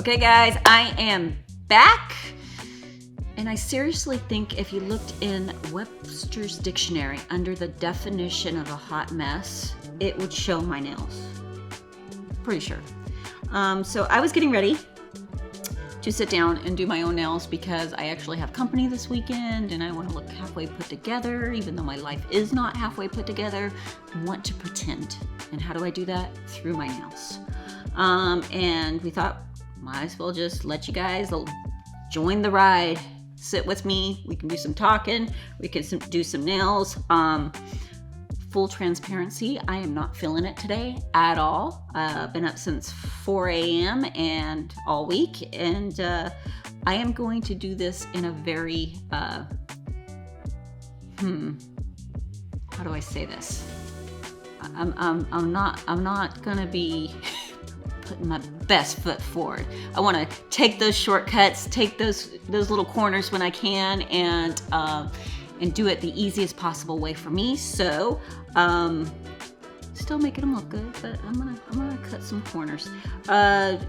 Okay guys, I am back. And I seriously think if you looked in Webster's dictionary under the definition of a hot mess, it would show my nails. Pretty sure. So I was getting ready to sit down and do my own nails because I actually have company this weekend and I want to look halfway put together, even though my life is not halfway put together. I want to pretend. And how do I do that? Through my nails. And we thought, might as well just let you guys join the ride. Sit with me. We can do some talking. We can do some nails. Full transparency, I am not feeling it today at all. Been up since 4 a.m. and all week, and I am going to do this in a very how do I say this? I'm not gonna be putting my best foot forward. I want to take those shortcuts, take those little corners when I can, and do it the easiest possible way for me. So, still making them look good, but I'm gonna cut some corners.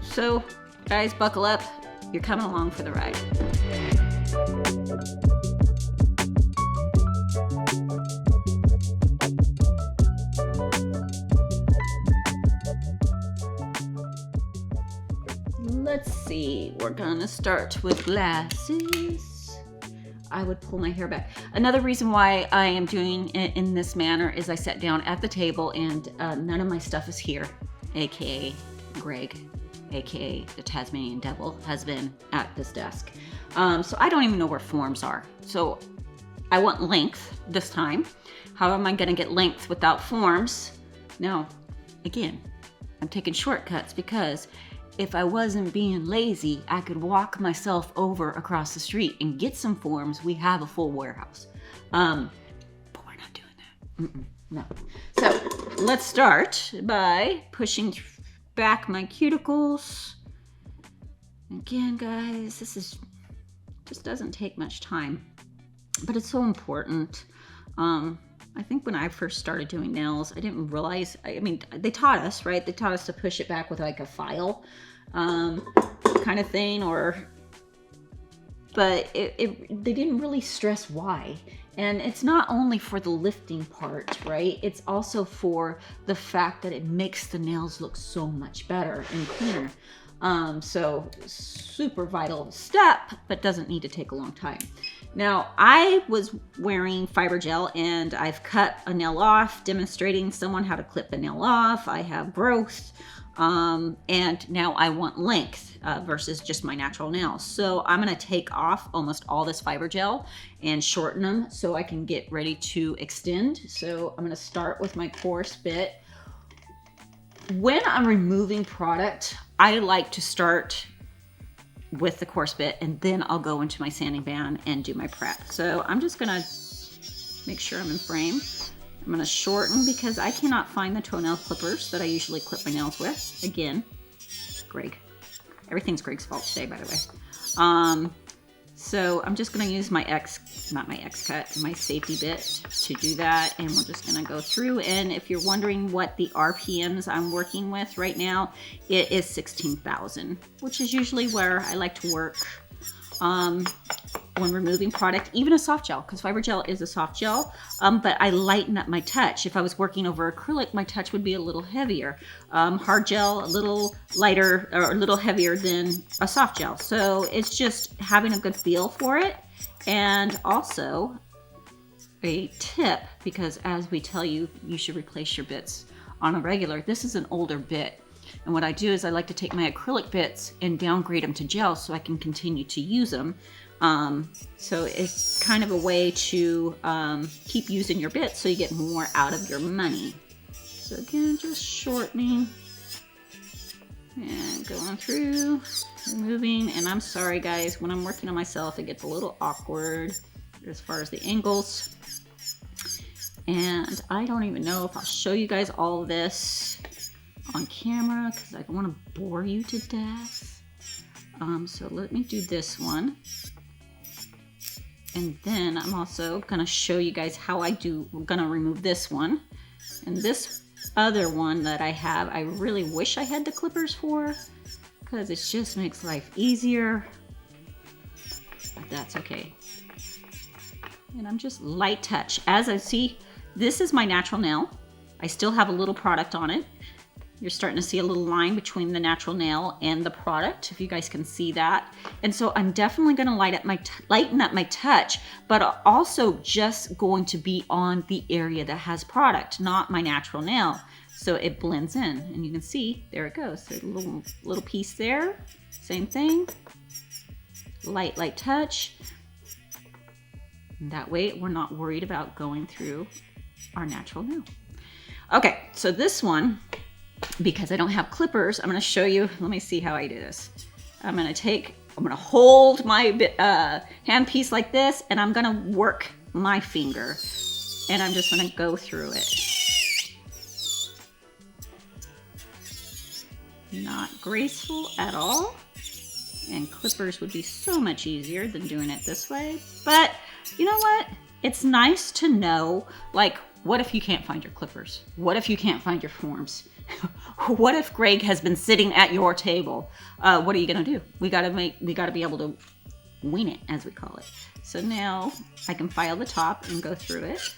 So guys, buckle up. You're coming along for the ride. Let's see, we're gonna start with glasses. I would pull my hair back. Another reason why I am doing it in this manner is I sat down at the table and none of my stuff is here, aka Greg, aka the Tasmanian Devil, has been at this desk. So I don't even know where forms are. So I want length this time. How am I gonna get length without forms? Now, again, I'm taking shortcuts because if I wasn't being lazy, I could walk myself over across the street and get some forms. We have a full warehouse. But we're not doing that. No. So let's start by pushing back my cuticles. Again, guys, this just doesn't take much time, but it's so important. I think when I first started doing nails, I didn't realize, I mean, they taught us, right? They taught us to push it back with like a file kind of thing, but they didn't really stress why. And it's not only for the lifting part, right? It's also for the fact that it makes the nails look so much better and cleaner. So super vital step, but doesn't need to take a long time. Now, I was wearing fiber gel and I've cut a nail off, demonstrating someone how to clip a nail off. I have growth, and now I want length versus just my natural nails. So I'm gonna take off almost all this fiber gel and shorten them so I can get ready to extend. So I'm gonna start with my coarse bit. When I'm removing product, I like to start with the coarse bit and then I'll go into my sanding band and do my prep. So I'm just gonna make sure I'm in frame. I'm gonna shorten because I cannot find the toenail clippers that I usually clip my nails with. Again, Greg. Everything's Greg's fault today, by the way. So I'm just gonna use my my safety bit to do that. And we're just gonna go through. And if you're wondering what the RPMs I'm working with right now, it is 16,000, which is usually where I like to work when removing product, even a soft gel, because fiber gel is a soft gel, but I lighten up my touch. If I was working over acrylic, my touch would be a little heavier. Hard gel, a little lighter or a little heavier than a soft gel. So it's just having a good feel for it. And also a tip, because as we tell you, you should replace your bits on a regular. This is an older bit. And what I do is I like to take my acrylic bits and downgrade them to gel so I can continue to use them. So it's kind of a way to keep using your bits so you get more out of your money. So again, just shortening and going through, removing. And I'm sorry guys, when I'm working on myself, it gets a little awkward as far as the angles. And I don't even know if I'll show you guys all of this on camera because I don't want to bore you to death. So let me do this one. And then I'm also gonna show you guys how we're gonna remove this one. And this other one that I have, I really wish I had the clippers for, because it just makes life easier, but that's okay. And I'm just light touch. As I see, this is my natural nail. I still have a little product on it. You're starting to see a little line between the natural nail and the product, if you guys can see that. And so I'm definitely going to lighten up my touch, but also just going to be on the area that has product, not my natural nail. So it blends in, and you can see, there it goes. There's a little piece there. Same thing. Light touch. And that way we're not worried about going through our natural nail. Okay, so this one, because I don't have clippers, I'm going to show you. Let me see how I do this. I'm going to hold my hand piece like this, and I'm going to work my finger, and I'm just going to go through it. Not graceful at all, and clippers would be so much easier than doing it this way. But you know what? It's nice to know, like, what if you can't find your clippers? What if you can't find your forms? What if Greg has been sitting at your table? What are you gonna do? We gotta be able to wing it, as we call it. So now I can file the top and go through it.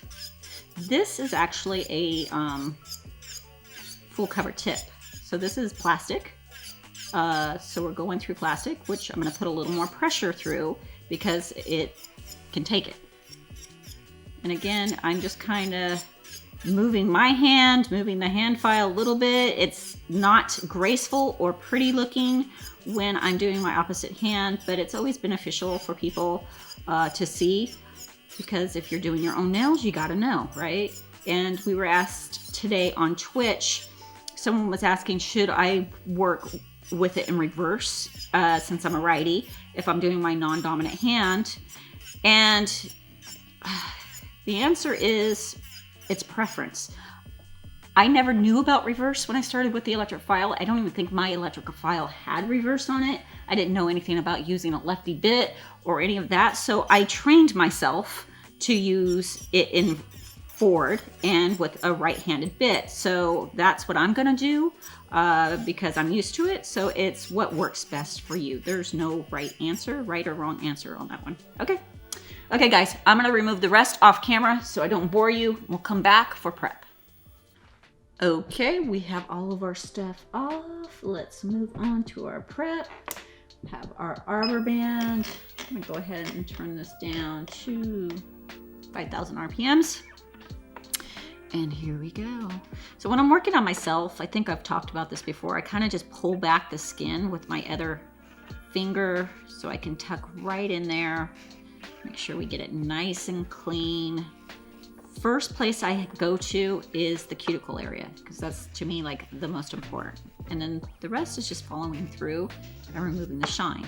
This is actually a full cover tip. So this is plastic. So we're going through plastic, which I'm gonna put a little more pressure through because it can take it. And again, I'm just kind of moving my hand, moving the hand file a little bit. It's not graceful or pretty looking when I'm doing my opposite hand, but it's always beneficial for people to see, because if you're doing your own nails, you got to know, right? And we were asked today on Twitch, someone was asking, should I work with it in reverse since I'm a righty if I'm doing my non-dominant hand? And the answer is, it's preference. I never knew about reverse when I started with the electric file. I don't even think my electrical file had reverse on it. I didn't know anything about using a lefty bit or any of that. So I trained myself to use it in forward and with a right-handed bit. So that's what I'm gonna do because I'm used to it. So it's what works best for you. There's no right or wrong answer on that one. Okay guys, I'm gonna remove the rest off camera so I don't bore you. We'll come back for prep. Okay, we have all of our stuff off. Let's move on to our prep. Have our arbor band. I'm gonna go ahead and turn this down to 5,000 RPMs. And here we go. So when I'm working on myself, I think I've talked about this before, I kind of just pull back the skin with my other finger so I can tuck right in there. Make sure we get it nice and clean. First place I go to is the cuticle area, because that's to me like the most important. And then the rest is just following through and removing the shine.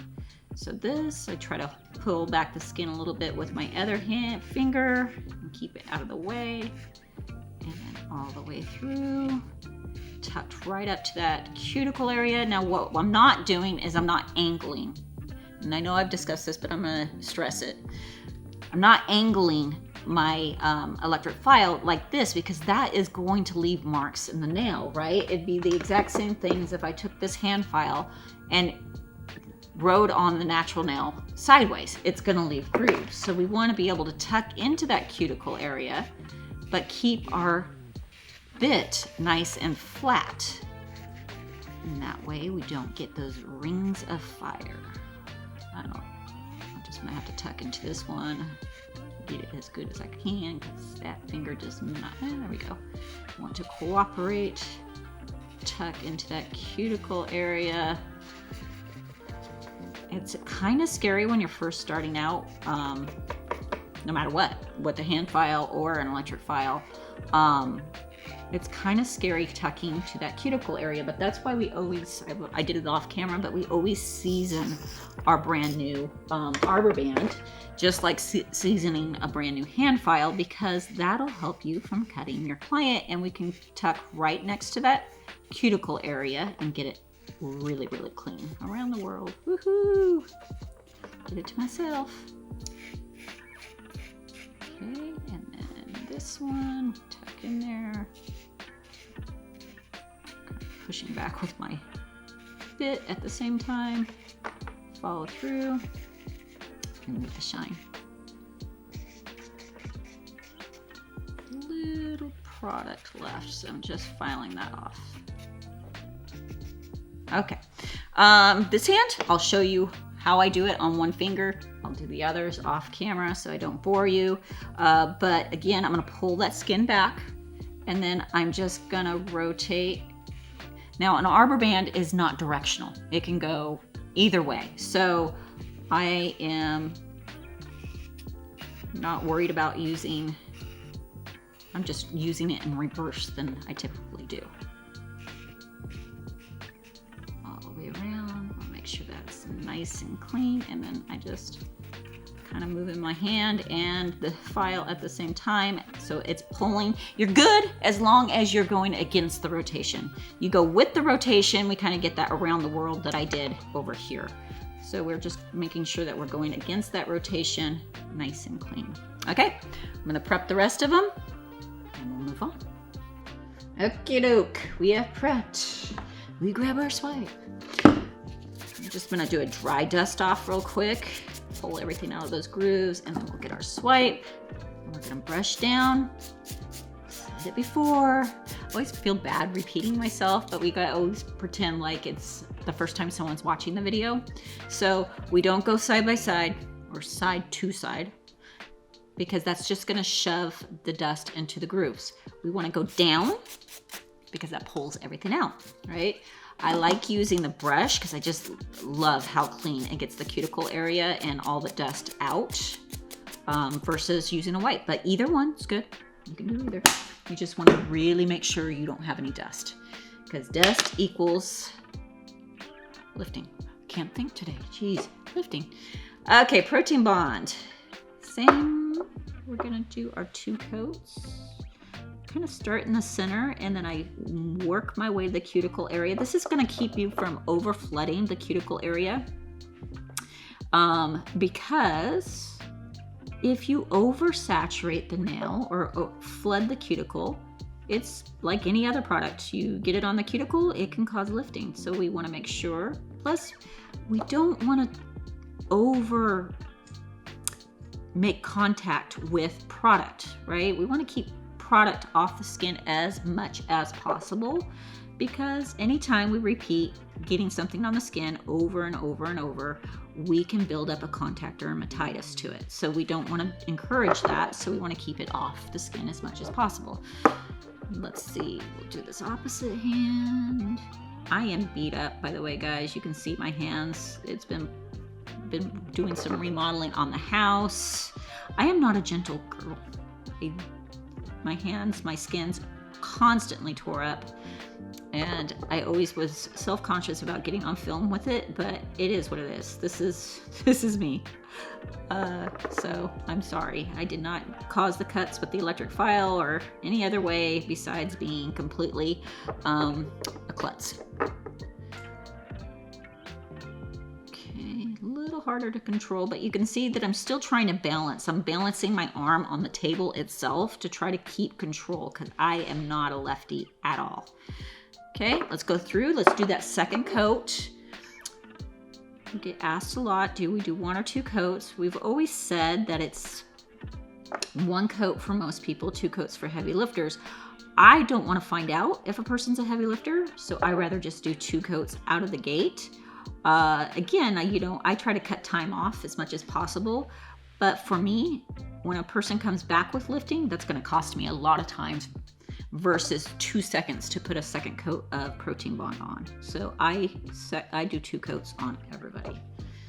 So this, I try to pull back the skin a little bit with my other finger and keep it out of the way. And then all the way through, tucked right up to that cuticle area. Now what I'm not doing is I'm not angling. And I know I've discussed this, but I'm gonna stress it. I'm not angling my electric file like this, because that is going to leave marks in the nail, right? It'd be the exact same thing as if I took this hand file and rode on the natural nail sideways. It's gonna leave grooves. So we wanna be able to tuck into that cuticle area, but keep our bit nice and flat. And that way we don't get those rings of fire. I'm just gonna have to tuck into this one, get it as good as I can, because that finger does not, there we go. Want to cooperate, tuck into that cuticle area. It's kind of scary when you're first starting out, no matter what the hand file or an electric file. It's kind of scary tucking to that cuticle area, but that's why we always, I did it off camera, but we always season our brand new arbor band, just like seasoning a brand new hand file, because that'll help you from cutting your client, and we can tuck right next to that cuticle area and get it really, really clean around the world. Woohoo! Did it to myself. Okay, and then this one, tuck in there. Pushing back with my bit at the same time. Follow through. Remove the shine. Little product left, so I'm just filing that off. Okay. This hand, I'll show you how I do it on one finger. I'll do the others off camera so I don't bore you. But again, I'm gonna pull that skin back and then I'm just gonna rotate. Now an arbor band is not directional. It can go either way. So I am not worried about using, I'm just using it in reverse than I typically do. All the way around, I'll make sure that's nice and clean, and then I just kind of move in my hand and the file at the same time, so it's pulling. You're good as long as you're going against the rotation. You go with the rotation, we kind of get that around the world that I did over here. So we're just making sure that we're going against that rotation, nice and clean. Okay, I'm gonna prep the rest of them and we'll move on. Okie doke, we have prepped. We grab our swipe. I'm just gonna do a dry dust off real quick, pull everything out of those grooves, and then we'll get our swipe. And we're gonna brush down. Said it before. I always feel bad repeating myself, but we gotta always pretend like it's the first time someone's watching the video. So we don't go side by side or side to side, because that's just gonna shove the dust into the grooves. We wanna go down because that pulls everything out, right? I like using the brush because I just love how clean it gets the cuticle area and all the dust out, versus using a wipe. But either one's good. You can do either. You just want to really make sure you don't have any dust, because dust equals lifting. Can't think today. Jeez, lifting. Okay, protein bond. Same. We're gonna do our 2 coats. Kind of start in the center and then I work my way to the cuticle area. This is going to keep you from over flooding the cuticle area, because if you oversaturate the nail or flood the cuticle, it's like any other product. You get it on the cuticle, it can cause lifting. So we want to make sure. Plus, we don't want to over make contact with product, right? We want to keep product off the skin as much as possible, because anytime we repeat getting something on the skin over and over and over, we can build up a contact dermatitis to it. So we don't want to encourage that. So we want to keep it off the skin as much as possible. Let's see, we'll do this opposite hand. I am beat up, by the way, guys. You can see my hands. It's been doing some remodeling on the house. I am not a gentle girl. My hands, my skin's constantly tore up, and I always was self-conscious about getting on film with it, but it is what it is. This is me. So I'm sorry. I did not cause the cuts with the electric file or any other way besides being completely a klutz. Harder to control, but you can see that I'm still trying to balance. I'm balancing my arm on the table itself to try to keep control, because I am not a lefty at all. Okay, let's go through. Let's do that second coat. We get asked a lot, do we do 1 or 2 coats? We've always said that it's 1 coat for most people, 2 coats for heavy lifters. I don't want to find out if a person's a heavy lifter, so I rather just do 2 coats out of the gate. Again, I try to cut time off as much as possible, but for me, when a person comes back with lifting, that's going to cost me a lot of time versus 2 seconds to put a second coat of protein bond on. So I do 2 coats on everybody.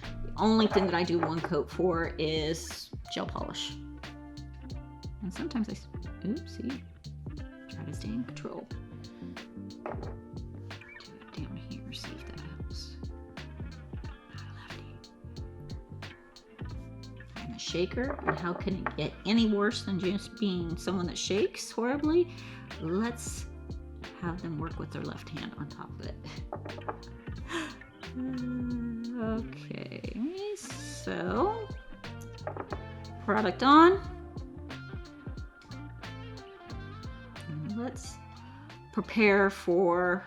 The only thing that I do 1 coat for is gel polish. And sometimes oopsie, try to stay in control. Do it down here, see if that helps. Shaker, and how can it get any worse than just being someone that shakes horribly? Let's have them work with their left hand on top of it. Okay, so product on. And let's prepare for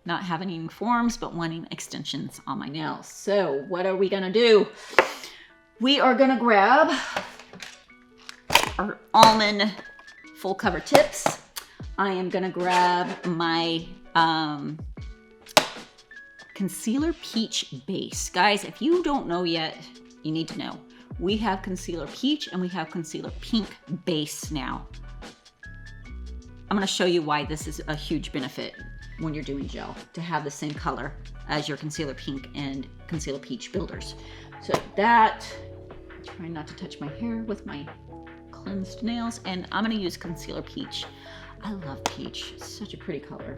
not having any forms, but wanting extensions on my nails. So what are we gonna do? We are gonna grab our Almond full cover tips. I am gonna grab my concealer peach base. Guys, if you don't know yet, you need to know. We have concealer peach and we have concealer pink base now. I'm gonna show you why this is a huge benefit when you're doing gel, to have the same color as your concealer pink and concealer peach builders. So that, try not to touch my hair with my cleansed nails, and I'm gonna use concealer peach. I love peach, it's such a pretty color.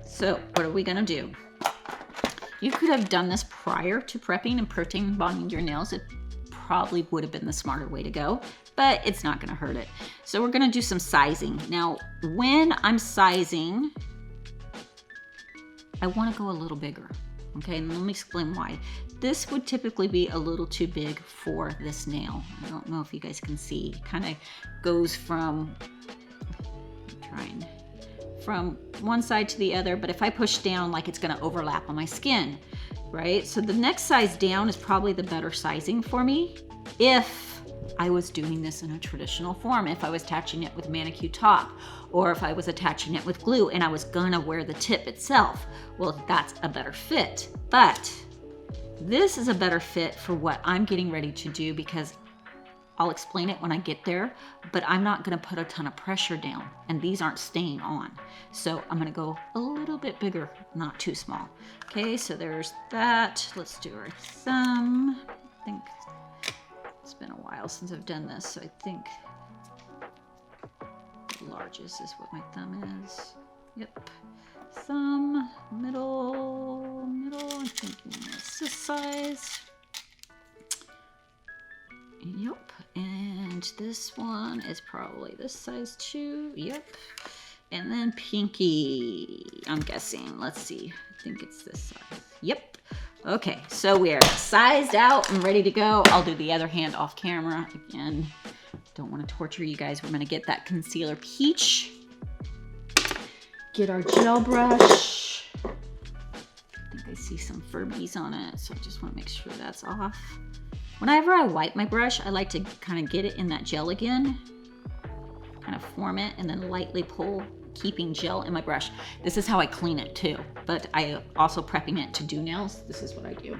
So what are we gonna do? You could have done this prior to prepping and protein bonding your nails. It probably would have been the smarter way to go, but it's not gonna hurt it. So we're gonna do some sizing. Now, when I'm sizing, I wanna go a little bigger, okay? And let me explain why. This would typically be a little too big for this nail. I don't know if you guys can see. It kind of goes from, from one side to the other, but if I push down, like it's gonna overlap on my skin, right? So the next size down is probably the better sizing for me if I was doing this in a traditional form, if I was attaching it with a manicure top, or if I was attaching it with glue and I was gonna wear the tip itself. Well, that's a better fit. But this is a better fit for what I'm getting ready to do, because I'll explain it when I get there, but I'm not gonna put a ton of pressure down, and these aren't staying on. So I'm gonna go a little bit bigger, not too small. Okay, so there's that. Let's do our thumb. I think it's been a while since I've done this, so I think the largest is what my thumb is. Yep. Thumb, middle, I'm thinking it's this size. Yep, and this one is probably this size too. Yep, and then pinky, I'm guessing. Let's see, I think it's this size. Yep. Okay, so we are sized out and ready to go. I'll do the other hand off camera. Again, don't want to torture you guys. We're gonna get that concealer peach. Get our gel brush. I think I see some Furbies on it, so I just want to make sure that's off. Whenever I wipe my brush, I like to kind of get it in that gel again, kind of form it, and then lightly pull, keeping gel in my brush. This is how I clean it too, but I also prepping it to do nails. This is what I do.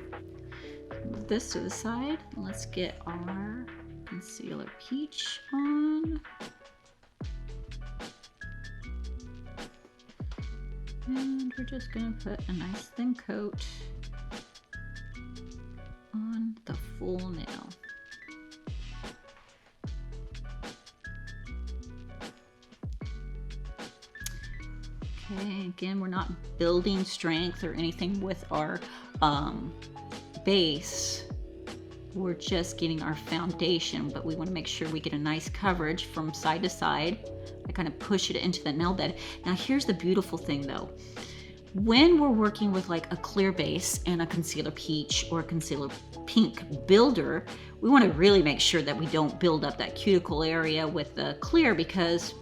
Move this to the side. Let's get our concealer peach on. And we're just gonna put a nice thin coat on the full nail. Okay, again, we're not building strength or anything with our base. We're just getting our foundation, but we want to make sure we get a nice coverage from side to side. I kind of push it into the nail bed. Now here's the beautiful thing though. When we're working with like a clear base and a concealer peach or a concealer pink builder, we want to really make sure that we don't build up that cuticle area with the clear, because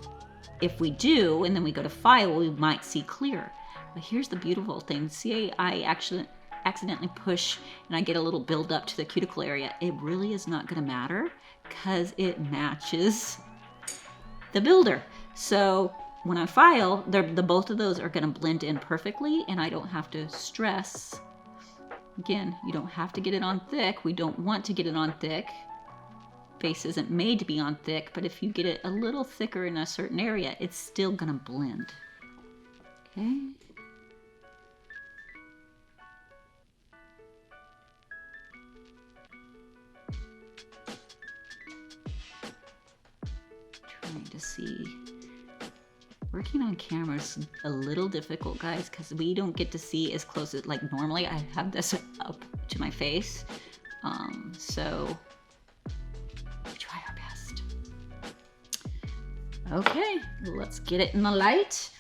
if we do and then we go to file, we might see clear. But here's the beautiful thing. See, I actually accidentally push and I get a little build up to the cuticle area. It really is not going to matter because it matches the builder. So when I file, both of those are going to blend in perfectly, and I don't have to stress. Again, you don't have to get it on thick. We don't want to get it on thick. Base isn't made to be on thick, but if you get it a little thicker in a certain area, it's still going to blend. Okay. Trying to see. Working on camera is a little difficult, guys, because we don't get to see as close as, like, normally I have this up to my face. So we try our best. Okay, let's get it in the light.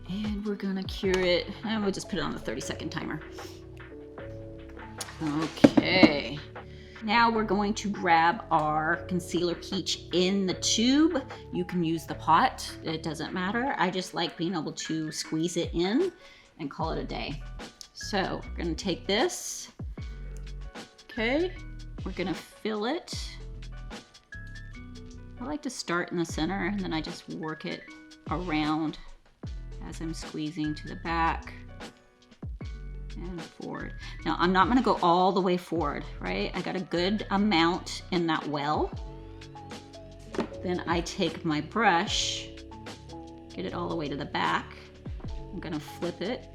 And we're gonna cure it, and we'll just put it on the 30-second timer. Okay. Now we're going to grab our concealer peach in the tube. You can use the pot, it doesn't matter. I just like being able to squeeze it in and call it a day. So we're gonna take this, okay, we're gonna fill it. I like to start in the center and then I just work it around as I'm squeezing to the back and forward. Now I'm not gonna go all the way forward, right? I got a good amount in that well. Then I take my brush, get it all the way to the back. I'm gonna flip it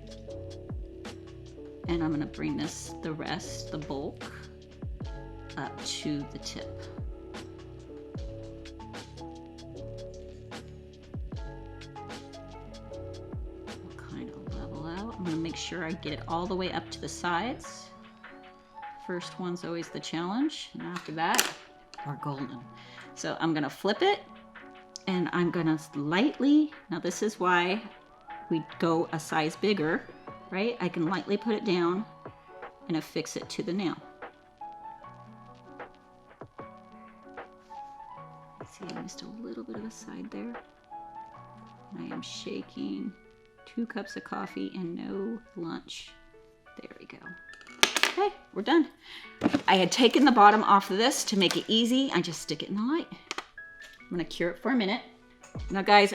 and I'm gonna bring this, the rest, the bulk, up to the tip. I'm gonna make sure I get it all the way up to the sides. First one's always the challenge, and after that, we're golden. So I'm gonna flip it, and I'm gonna lightly, now this is why we go a size bigger, right? I can lightly put it down and affix it to the nail. See, I missed a little bit of the side there. I am shaking. 2 cups of coffee and no lunch. There we go. Okay, we're done. I had taken the bottom off of this to make it easy. I just stick it in the light. I'm gonna cure it for a minute. Now guys,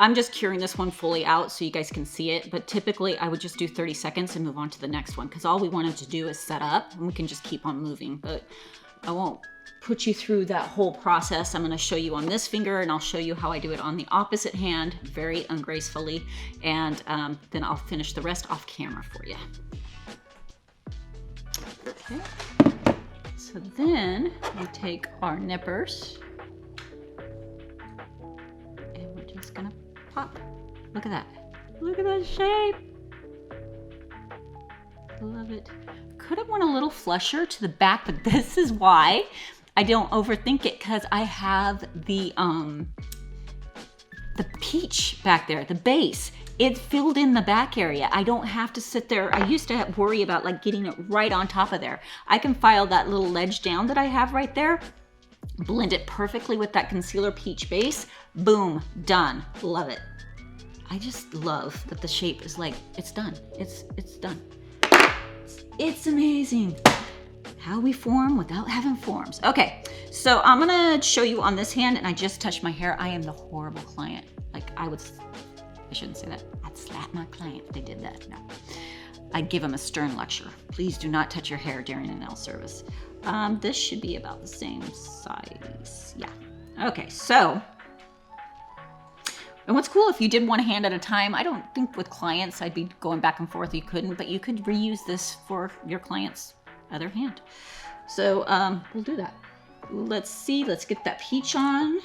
I'm just curing this one fully out so you guys can see it, but typically I would just do 30 seconds and move on to the next one because all we wanted to do is set up and we can just keep on moving, but I won't put you through that whole process. I'm going to show you on this finger and I'll show you how I do it on the opposite hand very ungracefully, and then I'll finish the rest off camera for you. Okay, so then we take our nippers and we're just going to pop. Look at that. Look at that shape. Love it. Could have went a little flusher to the back, but this is why I don't overthink it, because I have the peach back there, the base. It filled in the back area. I don't have to sit there. I used to worry about like getting it right on top of there. I can file that little ledge down that I have right there, blend it perfectly with that concealer peach base. Boom, done. Love it. I just love that the shape is like, it's done. It's done. It's amazing how we form without having forms. Okay, so I'm gonna show you on this hand, and I just touched my hair. I am the horrible client. Like I shouldn't say that. I'd slap my client if they did that. No, I'd give them a stern lecture. Please do not touch your hair during a nail service. This should be about the same size. Yeah, okay, so. And what's cool, if you did one hand at a time, I don't think with clients I'd be going back and forth, you couldn't, but you could reuse this for your client's other hand. So we'll do that. Let's see, let's get that peach on.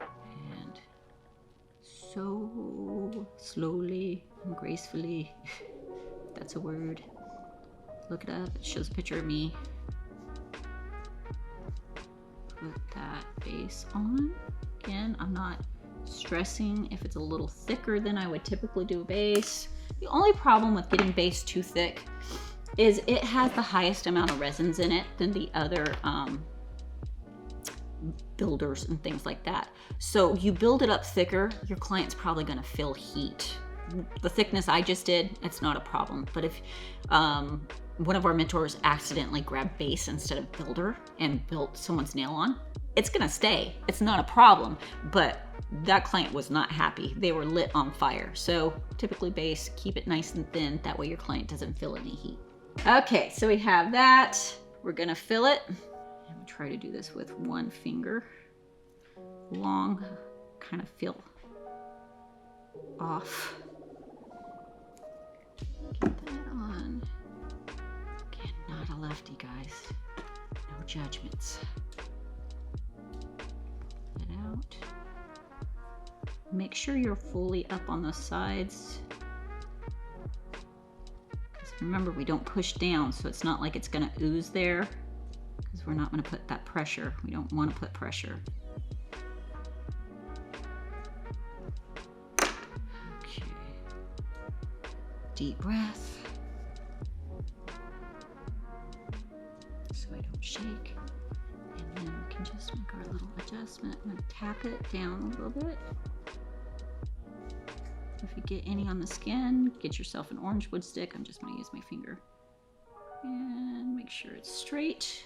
And so slowly and gracefully, if that's a word. Look it up, it shows a picture of me. Put that base on. Again, I'm not stressing if it's a little thicker than I would typically do a base. The only problem with getting base too thick is it has the highest amount of resins in it than the other builders and things like that. So you build it up thicker, your client's probably gonna feel heat. The thickness I just did, it's not a problem. But if one of our mentors accidentally grabbed base instead of builder and built someone's nail on, it's gonna stay. It's not a problem, but that client was not happy. They were lit on fire. So typically base, keep it nice and thin. That way your client doesn't feel any heat. Okay, so we have that. We're gonna fill it. And we try to do this with one finger. Long, kind of feel off. Get that on. Again, not a lefty, guys. No judgments. Get it out. Make sure you're fully up on the sides. Because remember, we don't push down, so it's not like it's gonna ooze there. Because we're not gonna put that pressure. We don't want to put pressure. deep breath so I don't shake. And then we can just make our little adjustment. I'm going to tap it down a little bit. If you get any on the skin, get yourself an orange wood stick. I'm just going to use my finger. And make sure it's straight.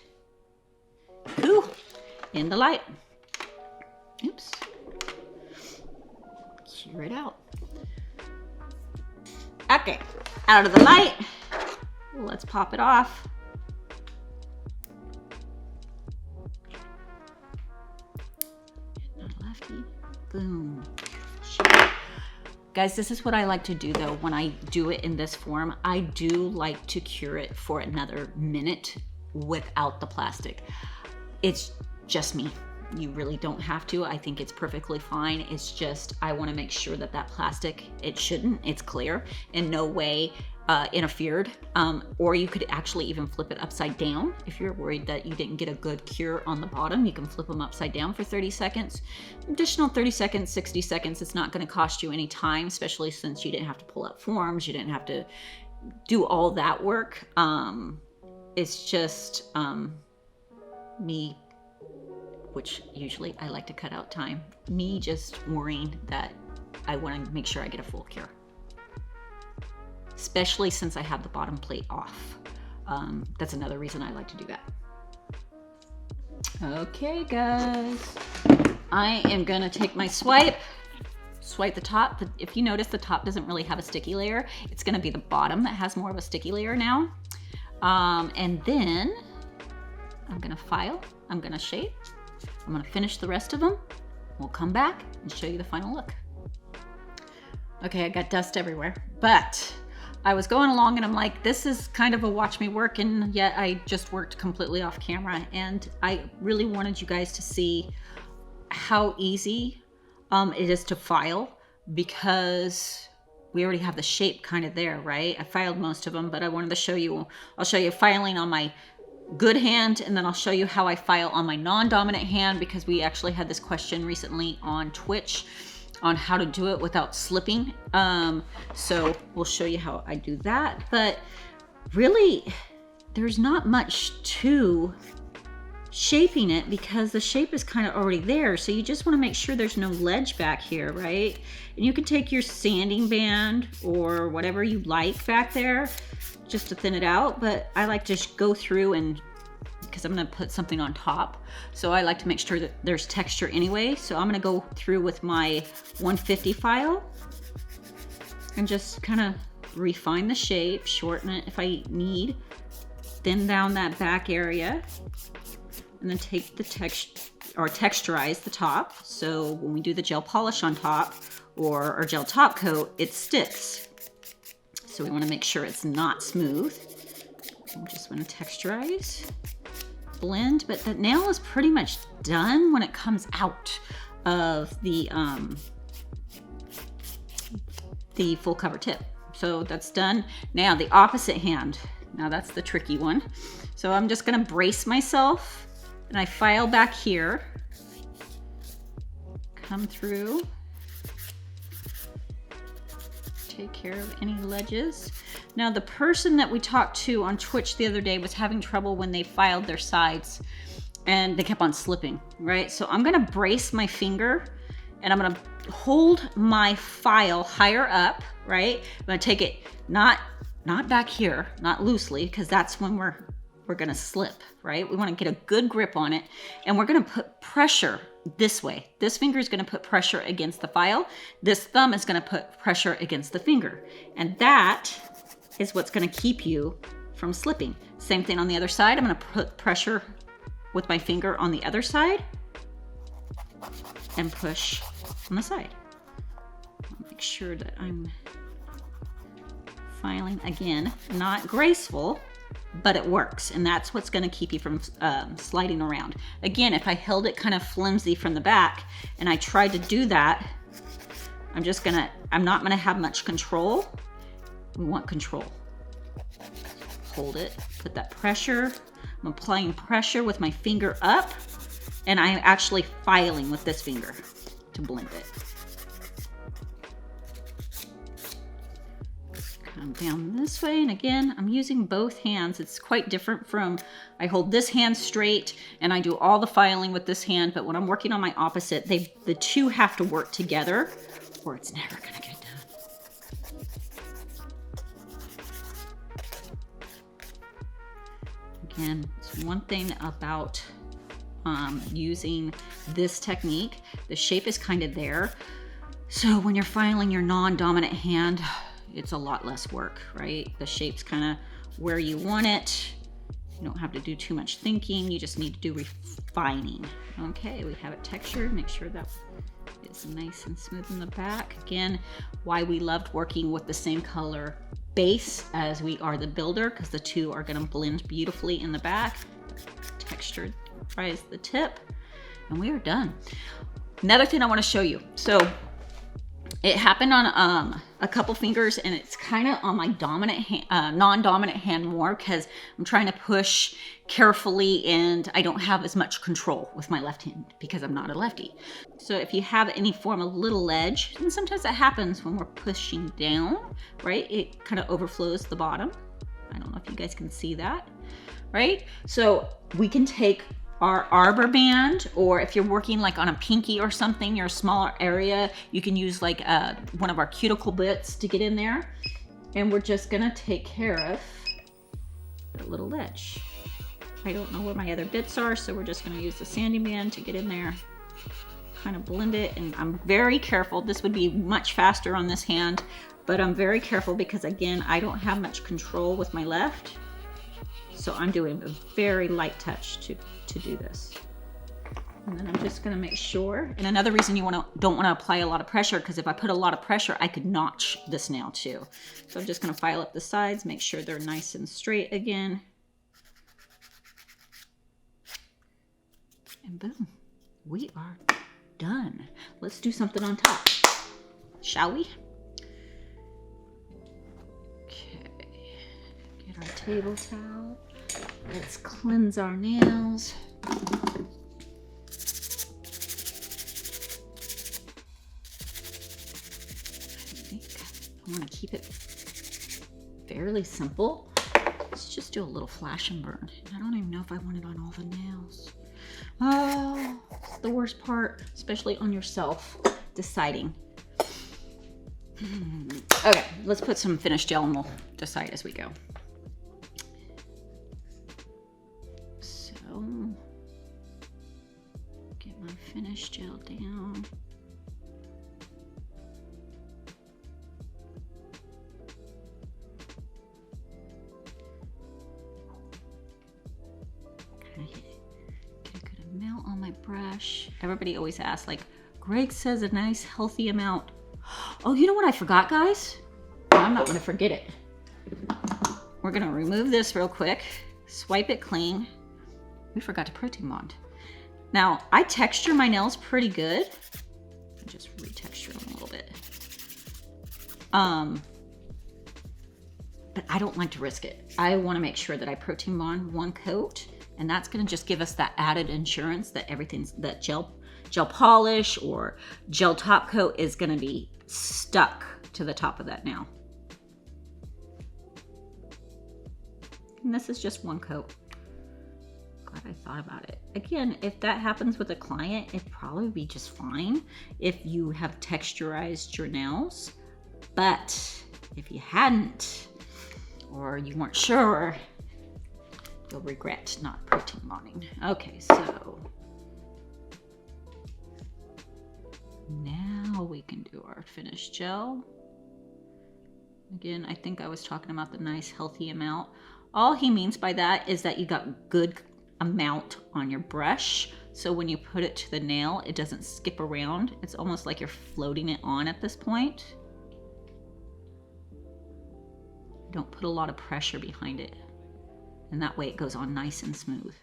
Ooh, in the light. Oops. Cure it out. Okay, out of the light. Let's pop it off. Lefty. Boom. Guys, this is what I like to do though when I do it in this form. I do like to cure it for another minute without the plastic. It's just me. You really don't have to. I think it's perfectly fine. It's just, I want to make sure that that plastic, it's clear, in no way interfered. Or you could actually even flip it upside down. If you're worried that you didn't get a good cure on the bottom, you can flip them upside down for 30 seconds. Additional 30 seconds, 60 seconds. It's not going to cost you any time, especially since you didn't have to pull out forms. You didn't have to do all that work. It's just me, which usually I like to cut out time. Me just worrying that I want to make sure I get a full cure. Especially since I have the bottom plate off. That's another reason I like to do that. Okay, guys. I am gonna take my swipe the top. If you notice, the top doesn't really have a sticky layer. It's gonna be the bottom that has more of a sticky layer now. And then I'm gonna file, I'm gonna shape, I'm gonna finish the rest of them. We'll come back and show you the final look. Okay, I got dust everywhere, but I was going along and I'm like, this is kind of a watch me work, and yet I just worked completely off camera. And I really wanted you guys to see how easy it is to file, because we already have the shape kind of there, right? I filed most of them, but I wanted to show you, I'll show you filing on my good hand, and then I'll show you how I file on my non-dominant hand, because we actually had this question recently on Twitch on how to do it without slipping. So we'll show you how I do that. But really, there's not much to shaping it, because the shape is kind of already there. So you just want to make sure there's no ledge back here, right? And you can take your sanding band or whatever you like back there just to thin it out. But I like to go through, and because I'm going to put something on top, so I like to make sure that there's texture anyway. So I'm going to go through with my 150 file and just kind of refine the shape, shorten it if I need, thin down that back area, and then take the texturize the top. So when we do the gel polish on top or our gel top coat, it sticks. So we want to make sure it's not smooth. I'm just going to texturize, blend, but the nail is pretty much done when it comes out of the full cover tip. So that's done. Now the opposite hand. Now that's the tricky one. So I'm just going to brace myself, and I file back here, come through, take care of any ledges. Now the person that we talked to on Twitch the other day was having trouble when they filed their sides, and they kept on slipping, right? So I'm gonna brace my finger, and I'm gonna hold my file higher up, right? I'm gonna take it not back here, not loosely, because that's when we're gonna slip, right? We wanna get a good grip on it, and we're gonna put pressure this way. This finger is gonna put pressure against the file. This thumb is gonna put pressure against the finger. And that is what's gonna keep you from slipping. Same thing on the other side. I'm gonna put pressure with my finger on the other side and push on the side. I'll make sure that I'm filing, again, not graceful, but it works, and that's what's going to keep you from sliding around. Again, if I held it kind of flimsy from the back and I tried to do that, I'm not gonna have much control. We want control. Hold it, put that pressure. I'm applying pressure with my finger up, and I'm actually filing with this finger to blend it. them down this way. And again, I'm using both hands. It's quite different from, I hold this hand straight and I do all the filing with this hand, but when I'm working on my opposite, the two have to work together or it's never gonna get done. Again, it's one thing about using this technique, the shape is kind of there. So when you're filing your non-dominant hand, it's a lot less work, right? The shape's kind of where you want it. You don't have to do too much thinking. You just need to do refining. Okay, we have it textured. Make sure that is nice and smooth in the back. Again, why we loved working with the same color base as we are the builder, because the two are going to blend beautifully in the back. Textured rise the tip, and we are done. Another thing I want to show you. So it happened on a couple fingers, and it's kind of on my dominant hand, non-dominant hand more, because I'm trying to push carefully and I don't have as much control with my left hand because I'm not a lefty. So if you have any form of little ledge, and sometimes that happens when we're pushing down, right? It kind of overflows the bottom. I don't know if you guys can see that, right? So we can take our arbor band, or if you're working like on a pinky or something, your smaller area, you can use like one of our cuticle bits to get in there. And we're just gonna take care of the little ledge. I don't know where my other bits are, so we're just gonna use the sanding band to get in there, kind of blend it. And I'm very careful. This would be much faster on this hand, but I'm very careful because again, I don't have much control with my left. So I'm doing a very light touch to do this. And then I'm just gonna make sure. And another reason you don't wanna apply a lot of pressure, because if I put a lot of pressure, I could notch this nail too. So I'm just gonna file up the sides, make sure they're nice and straight again. And boom, we are done. Let's do something on top, shall we? Okay, get our table towel. Let's cleanse our nails. I want to keep it fairly simple. Let's just do a little flash and burn. I don't even know if I want it on all the nails. Oh, it's the worst part, especially on yourself, deciding. Okay, let's put some finished gel and we'll decide as we go. Get my finish gel down. Okay, get a good amount on my brush. Everybody always asks, like, Greg says a nice healthy amount. Oh, you know what I forgot, guys? I'm not gonna forget it. We're gonna remove this real quick, swipe it clean. We forgot to protein bond. Now, I texture my nails pretty good. I just retexture them a little bit. But I don't like to risk it. I wanna make sure that I protein bond one coat, and that's gonna just give us that added insurance that everything's, that gel polish or gel top coat is gonna be stuck to the top of that nail. And this is just one coat. Glad I thought about it. Again, if that happens with a client, it'd probably be just fine if you have texturized your nails. But if you hadn't, or you weren't sure, you'll regret not protein bonding. Okay, so now we can do our finished gel. Again, I think I was talking about the nice healthy amount. All he means by that is that you got good amount on your brush. So when you put it to the nail, it doesn't skip around. It's almost like you're floating it on at this point. Don't put a lot of pressure behind it. And that way it goes on nice and smooth.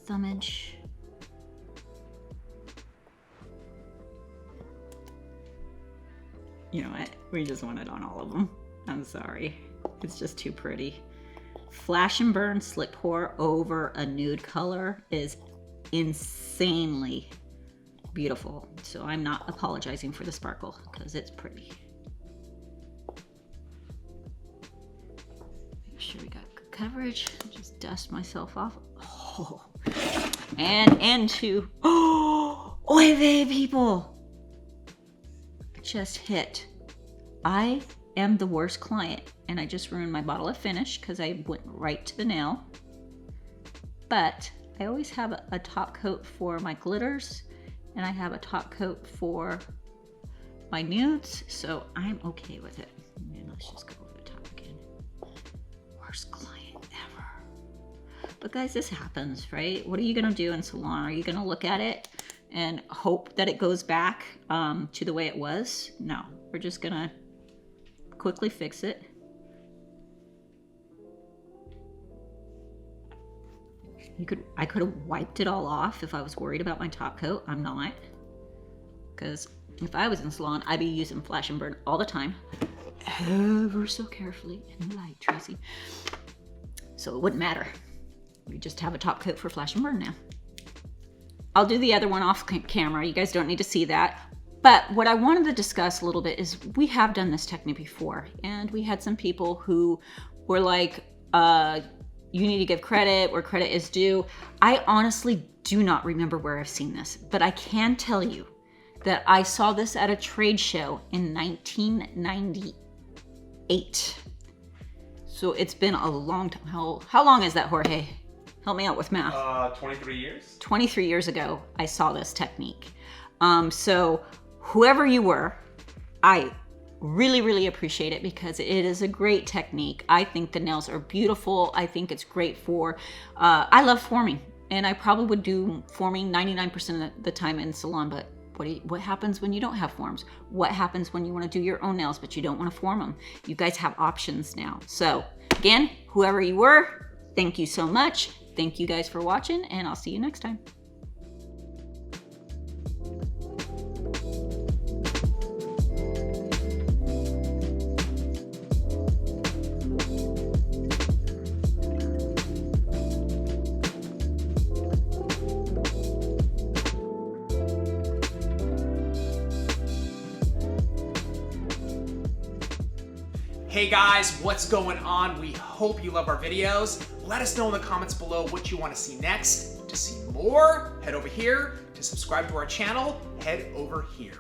thumbage. You know what? We just want it on all of them. I'm sorry. It's just too pretty. Flash and burn slick pour over a nude color is insanely beautiful. So I'm not apologizing for the sparkle because it's pretty. Make sure we got good coverage. Just dust myself off. Oh. And into, oh, oy vey, people. Just hit. I am the worst client, and I just ruined my bottle of finish because I went right to the nail. But I always have a top coat for my glitters, and I have a top coat for my nudes, so I'm okay with it. And let's just go over the top again. Worst client ever. But guys, this happens, right? What are you gonna do in salon? Are you gonna look at it and hope that it goes back to the way it was? No, we're just gonna quickly fix it. I could have wiped it all off if I was worried about my top coat. I'm not, because if I was in salon, I'd be using flash and burn all the time, ever so carefully in the light, Tracy. So it wouldn't matter. We just have a top coat for flash and burn now. I'll do the other one off camera. You guys don't need to see that. But what I wanted to discuss a little bit is we have done this technique before, and we had some people who were like, you need to give credit where credit is due. I honestly do not remember where I've seen this, but I can tell you that I saw this at a trade show in 1998. So it's been a long time. How long is that, Jorge? Help me out with math. 23 years. 23 years ago, I saw this technique. So whoever you were, I really, really appreciate it because it is a great technique. I think the nails are beautiful. I think it's great for, I love forming, and I probably would do forming 99% of the time in salon, but what happens when you don't have forms? What happens when you want to do your own nails, but you don't want to form them? You guys have options now. So again, whoever you were, thank you so much. Thank you guys for watching, and I'll see you next time. Hey guys, what's going on? We hope you love our videos. Let us know in the comments below what you want to see next. To see more, head over here. To subscribe to our channel, head over here.